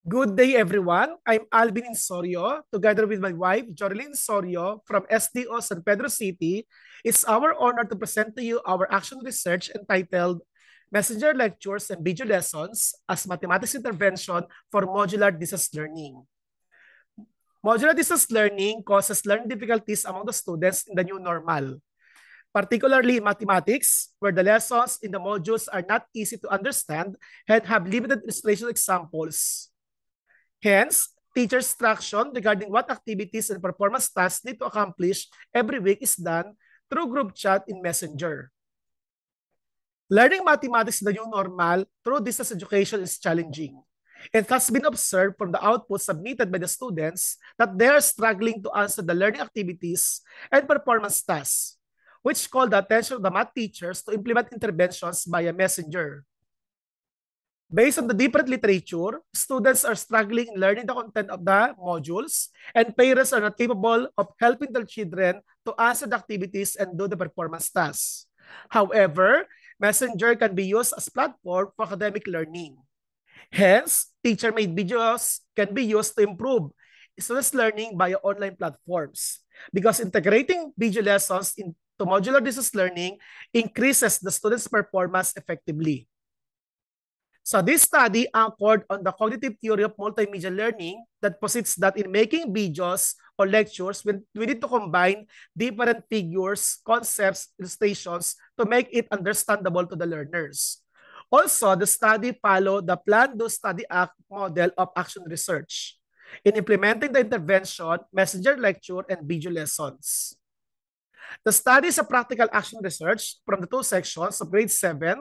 Good day, everyone. I'm Alvin Insorio, together with my wife, Jorlyn Insorio, from SDO San Pedro City. It's our honor to present to you our action research entitled Messenger Lectures and Video Lessons as Mathematics Intervention for Modular Distance Learning. Modular distance learning causes learning difficulties among the students in the new normal, particularly in mathematics, where the lessons in the modules are not easy to understand and have limited illustration examples. Hence, teacher instruction regarding what activities and performance tasks need to accomplish every week is done through group chat in Messenger. Learning mathematics in the new normal through distance education is challenging. It has been observed from the output submitted by the students that they are struggling to answer the learning activities and performance tasks, which call the attention of the math teachers to implement interventions via Messenger. Based on the different literature, students are struggling in learning the content of the modules, and parents are not capable of helping their children to answer the activities and do the performance tasks. However, Messenger can be used as platform for academic learning. Hence, teacher-made videos can be used to improve students' learning via online platforms, because integrating video lessons into modular distance learning increases the students' performance effectively. So this study anchored on the cognitive theory of multimedia learning that posits that in making videos or lectures, we need to combine different figures, concepts, illustrations to make it understandable to the learners. Also, the study followed the Plan, Do, Study, Act model of action research in implementing the intervention, messenger lecture, and video lessons. The study is a practical action research from the two sections of grade 7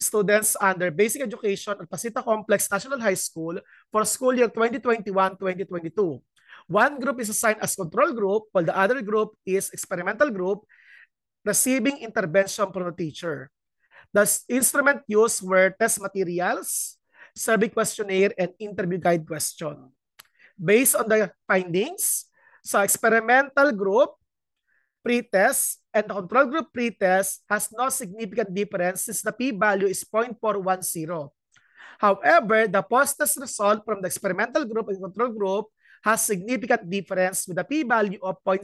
students under basic education at Pasita Complex National High School for school year 2021-2022. One group is assigned as control group, while the other group is experimental group receiving intervention from the teacher. The instrument used were test materials, survey questionnaire, and interview guide question. Based on the findings, sa experimental group, pretest, and the control group pretest has no significant difference since the p-value is 0.410. However, the post-test result from the experimental group and control group has significant difference with a p-value of 0.00.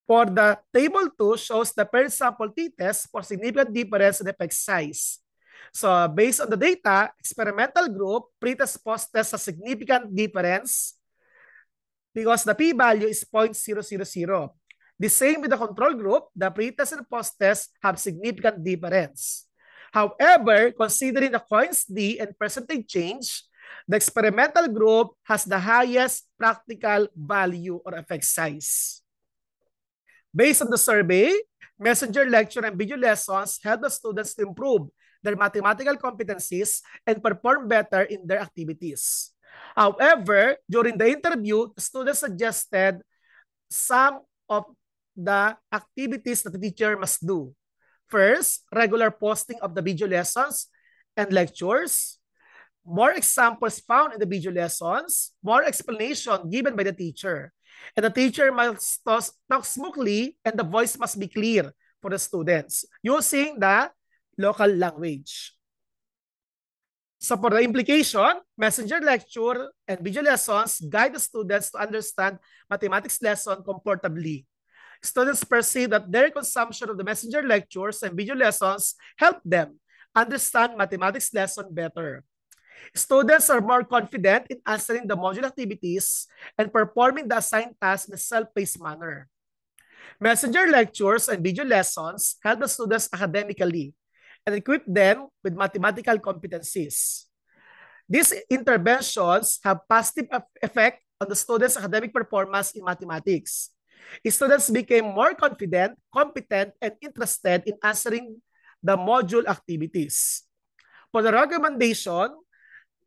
For the table 2 shows the per sample t-test for significant difference in effect size. So based on the data, experimental group, pretest post-test has significant difference because the p-value is 0.000. The same with the control group, the pretest and post-test have significant difference. However, considering the Cohen's d and percentage change, the experimental group has the highest practical value or effect size. Based on the survey, messenger lecture and video lessons help the students to improve their mathematical competencies and perform better in their activities. However, during the interview, the students suggested some of the activities that the teacher must do. First, regular posting of the video lessons and lectures, more examples found in the video lessons, more explanation given by the teacher. And the teacher must talk smoothly and the voice must be clear for the students using the local language. So for the implication, messenger lecture and video lessons guide the students to understand mathematics lesson comfortably. Students perceive that their consumption of the messenger lectures and video lessons help them understand mathematics lesson better. Students are more confident in answering the module activities and performing the assigned tasks in a self-paced manner. Messenger lectures and video lessons help the students academically and equip them with mathematical competencies. These interventions have positive effect on the students' academic performance in mathematics. Students became more confident, competent, and interested in answering the module activities. For the recommendation,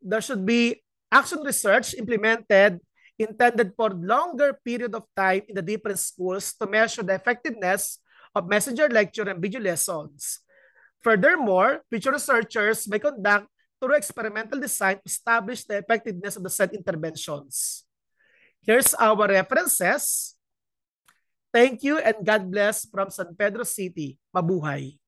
there should be action research implemented intended for longer period of time in the different schools to measure the effectiveness of messenger lecture and video lessons. Furthermore, future researchers may conduct thorough experimental design to establish the effectiveness of the said interventions. Here's our references. Thank you and God bless from San Pedro City. Mabuhay.